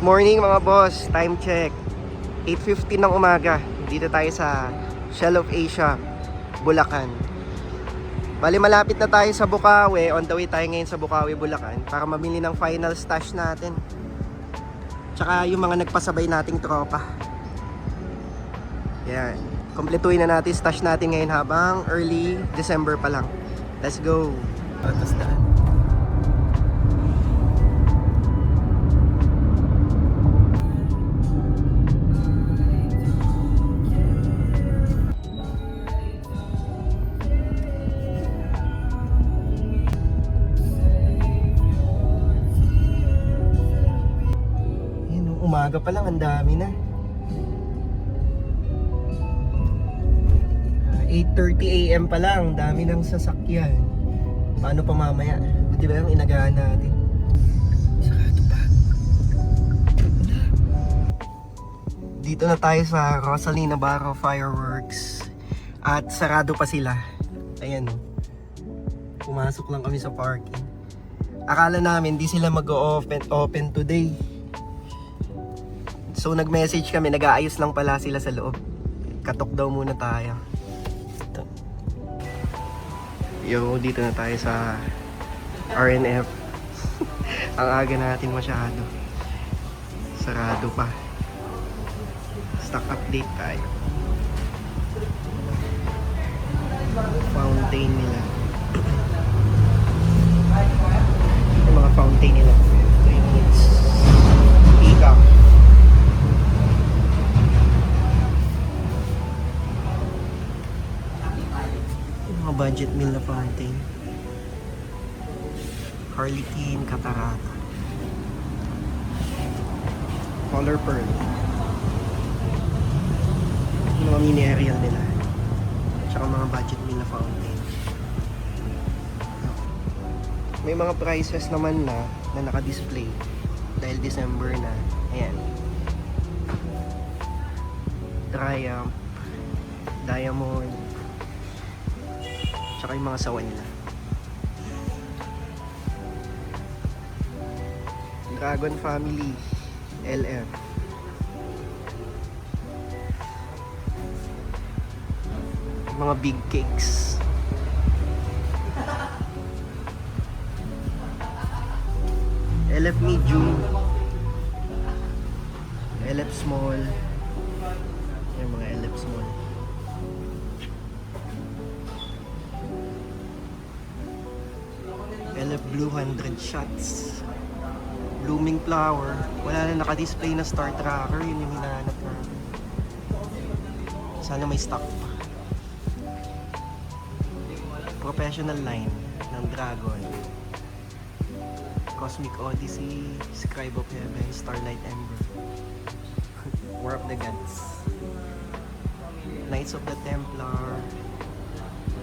Morning mga boss, time check 8:15 ng umaga. Dito tayo sa Shell of Asia, Bulacan. Bali malapit na tayo sa Bukawi. On the way tayo ngayon sa Bukawi, Bulacan para mamili ng final stash natin. Tsaka yung mga nagpasabay nating tropa. Yan, kumpletuhin na natin stash natin ngayon habang early December pa lang. Let's go. Atas daan. Umaga pa lang, ang dami na. 8:30 AM pa lang, dami ng sasakyan. Paano pa mamaya? Buti ba yung inagahan natin? Sarado pa. Dito na tayo sa Rosalina Barro Fireworks. At sarado pa sila. Ayan o. Pumasok lang kami sa parking. Akala namin di sila mag-open today. So nag-message kami, nag-aayos lang pala sila sa loob. Katok daw muna tayo. Ito. Yo, dito na tayo sa RNF. Ang aga natin masyado. Sarado pa. Stock update tayo. Fountain nila. Yung mga fountain nila. 3 minutes. Peacock. Budget meal na fountain. Harlequin, Catarata. Color Pearl. Yung mga mini aerial nila. Tsaka mga budget meal na fountain. May mga prices naman na naka-display. Dahil December na. Ayan. Triumph. Diamond. Tsaka yung mga sawa nila. Dragon Family LF. Mga big cakes. LF medium. LF small. Yung mga LF small. LF Blue 100 shots. Blooming flower. Wala na naka-display na Star Tracker. Yun yung hinahanap natin. Sana may stock pa. Professional line ng Dragon. Cosmic Odyssey, Scribe of Heaven, Starlight Ember. War of the Gods. Knights of the Templar,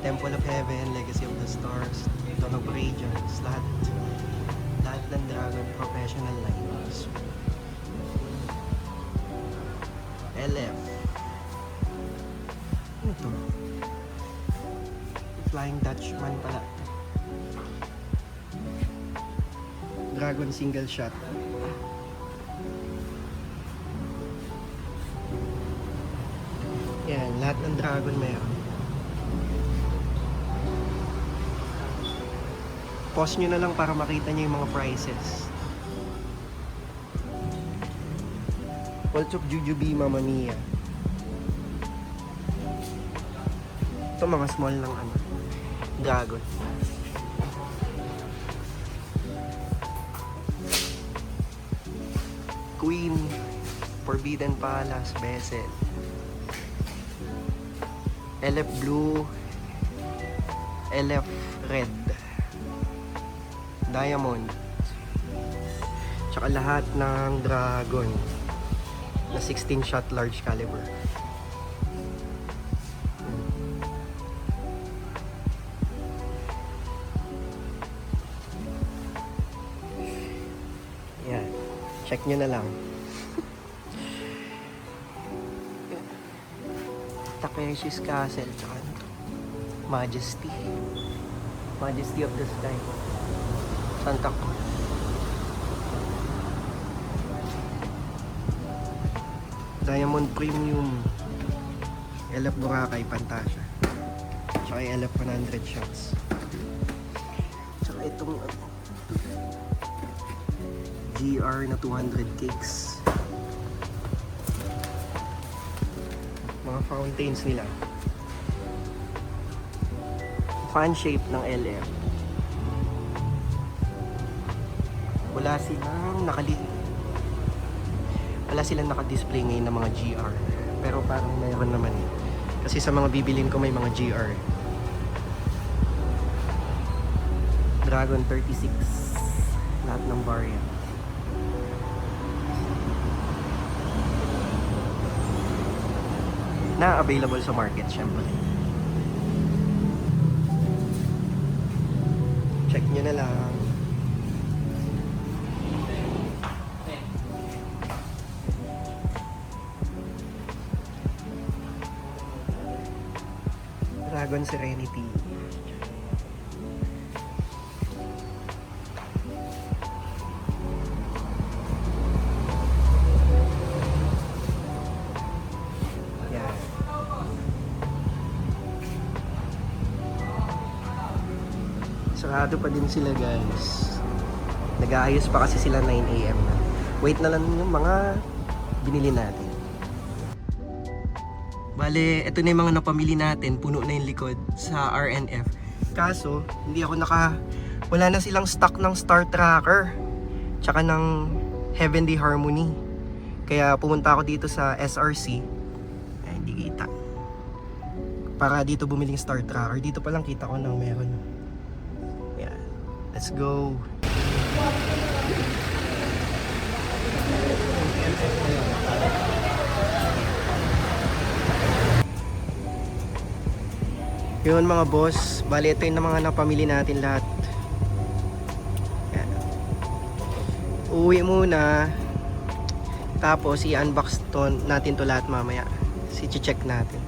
Temple of Heaven, Legacy of the Stars, Dawn of Radiance, lahat ng Dragon professional lines. LF. Ano to? Flying Dutchman pala. Dragon single shot. Yan, lahat ng Dragon meron. Pause nyo na lang para makita nyo yung mga prices. Pulse of Jujubee, Mamma Mia. Ito mga small ng Dragon. Queen, Forbidden Palace, Bezel. LF Blue, LF Red, Diamond, tsaka lahat ng Dragon na 16 shot large caliber. Yan, check nyo na lang. Takeshi's Castle, tsaka Majesty of the Sky, Santa Cruz. Diamond Premium, LF Boracay Pantasya, tsaka LF 100 shots, tsaka itong GR na 200 cakes. Mga fountains nila, fan shape ng LF. Wala silang naka-display ngayon ng mga GR, pero parang mayroon naman kasi sa mga bibilin ko may mga GR. Dragon 36, lahat ng variant. Na available sa market syempre. Check nyo na lang. Dragon Serenity. Yan. Sarado pa din sila guys. Nag-aayos pa kasi sila 9 AM na. Wait na lang yung mga binili natin. Bale, ito na yung mga napamili natin. Puno na yung likod sa RNF. Kaso, wala na silang stock ng Star Tracker tsaka ng Heavenly Harmony. Kaya pumunta ako dito sa SRC. Ay, hindi kita. Para dito bumiling Star Tracker. Dito pa lang kita ko na meron. Yeah. Let's go. Yun mga boss, bali ito yung mga napamili natin lahat. Yan. Uwi muna, tapos i-unbox natin to lahat mamaya. Si-check natin.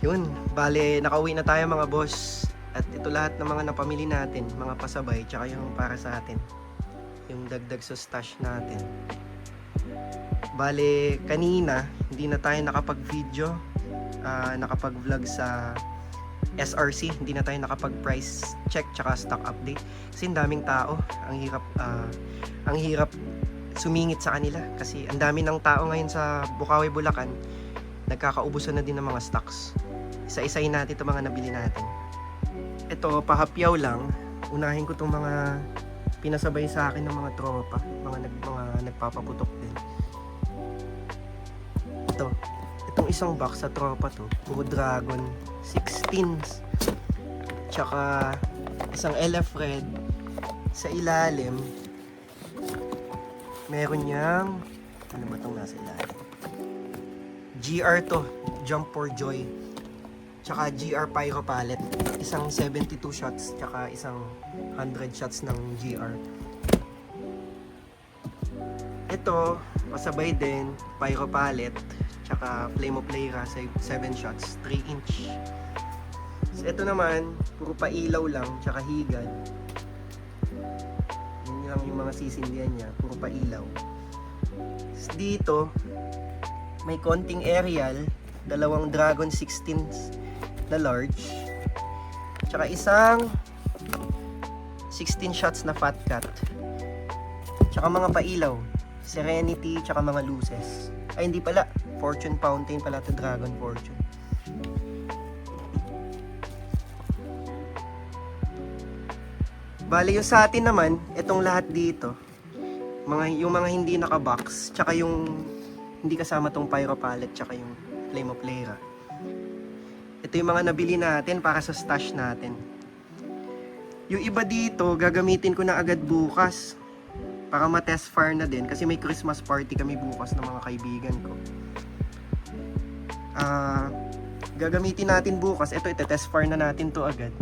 Yun, bali nakauwi na tayo mga boss. At ito lahat ng mga napamili natin, mga pasabay, tsaka yung para sa atin. Yung dagdag sa stash natin. Bale, kanina hindi na tayo nakapag-video, nakapag-vlog sa SRC, hindi na tayo nakapag-price check tsaka stock update kasi ang daming tao. Ang hirap sumingit sa kanila kasi ang dami ng tao ngayon sa Bukawi, Bulacan. Nagkakaubusan na din ng mga stocks. Isa-isahin natin itong mga nabili natin. Ito, pahapyaw lang. Unahin ko itong mga pinasabay sa akin ng mga tropa, mga nagpapaputok din. Itong isang box sa tropa to, puro Dragon 16s, tsaka isang LF Red. Sa ilalim meron niyang ano ba itong nasa ilalim, GR to, Jump for Joy, tsaka GR Pyro Palette, isang 72 shots tsaka isang 100 shots ng GR. Ito kasabay din Pyro Palette tsaka Flame of Lyra 7 shots, 3 inch. So, ito naman puro pailaw lang tsaka higad. Yun lang yung mga sisindihan niya, puro pailaw. So, dito may konting aerial, dalawang Dragon 16 na large, tsaka isang 16 shots na Fat Cat, tsaka mga pailaw Serenity tsaka mga luces. Ay hindi pala, Fortune Fountain pala to, Dragon Fortune. Bali yung sa atin naman, itong lahat dito, yung mga hindi naka-box, tsaka yung hindi kasama tong Pyro Palette, tsaka yung Flame of Lyra. Ito yung mga nabili natin para sa stash natin. Yung iba dito, gagamitin ko na agad bukas para ma-test fire na din kasi may Christmas party kami bukas ng mga kaibigan ko. Gagamitin natin bukas. Ito, ite-test fire na natin to agad.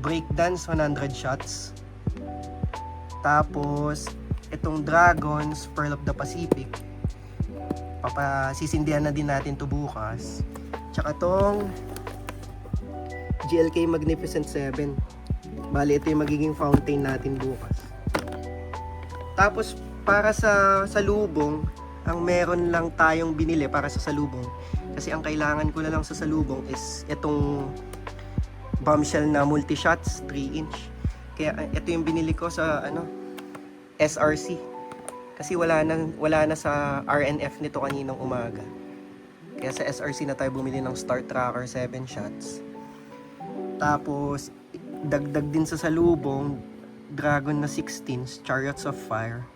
Breakdance 100 shots. Tapos itong Dragons Pearl of the Pacific, papasisindihan na din natin to bukas. Tsaka tong GLK Magnificent 7. Bali ito yung magiging fountain natin bukas. Tapos para sa salubong, ang meron lang tayong binili para sa salubong. Kasi ang kailangan ko na lang sa salubong is itong bombshell na multi-shots 3 inch. Kaya ito yung binili ko sa SRC. Kasi wala na sa RNF nito kaninang umaga. Kaya sa SRC na tayo bumili ng Star Tracker 7 shots. Tapos dagdag din sa salubong Dragon na 16 Chariots of Fire.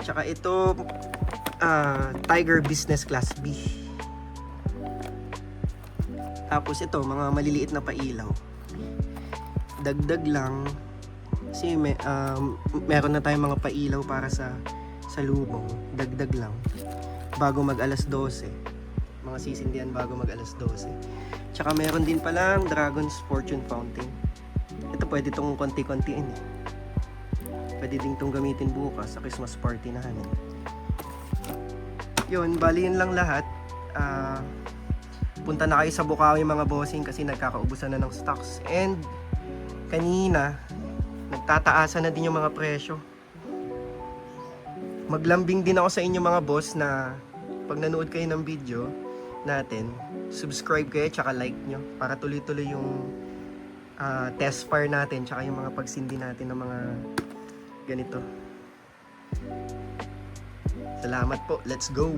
Tsaka ito Tiger Business Class B. Tapos ito mga maliliit na pailaw. Dagdag lang kasi meron na tayong mga pailaw para sa salubong. Dagdag lang bago mag alas 12. Mga sisindihan bago mag alas 12. Tsaka meron din palang Dragon's Fortune Fountain. Ito pwede tong konti-kontiin eh. Pwede din tong gamitin bukas sa Christmas party namin. Yun, bali yun lang lahat. Punta na kayo sa Bukawi mga bossing kasi nagkakaubusan na ng stocks. And kanina, nagtataasan na din yung mga presyo. Maglambing din ako sa inyo mga boss na pag nanood kayo ng video natin, subscribe kayo tsaka like nyo para tuloy-tuloy yung test fire natin tsaka yung mga pagsindi natin ng mga ganito. Salamat po. Let's go!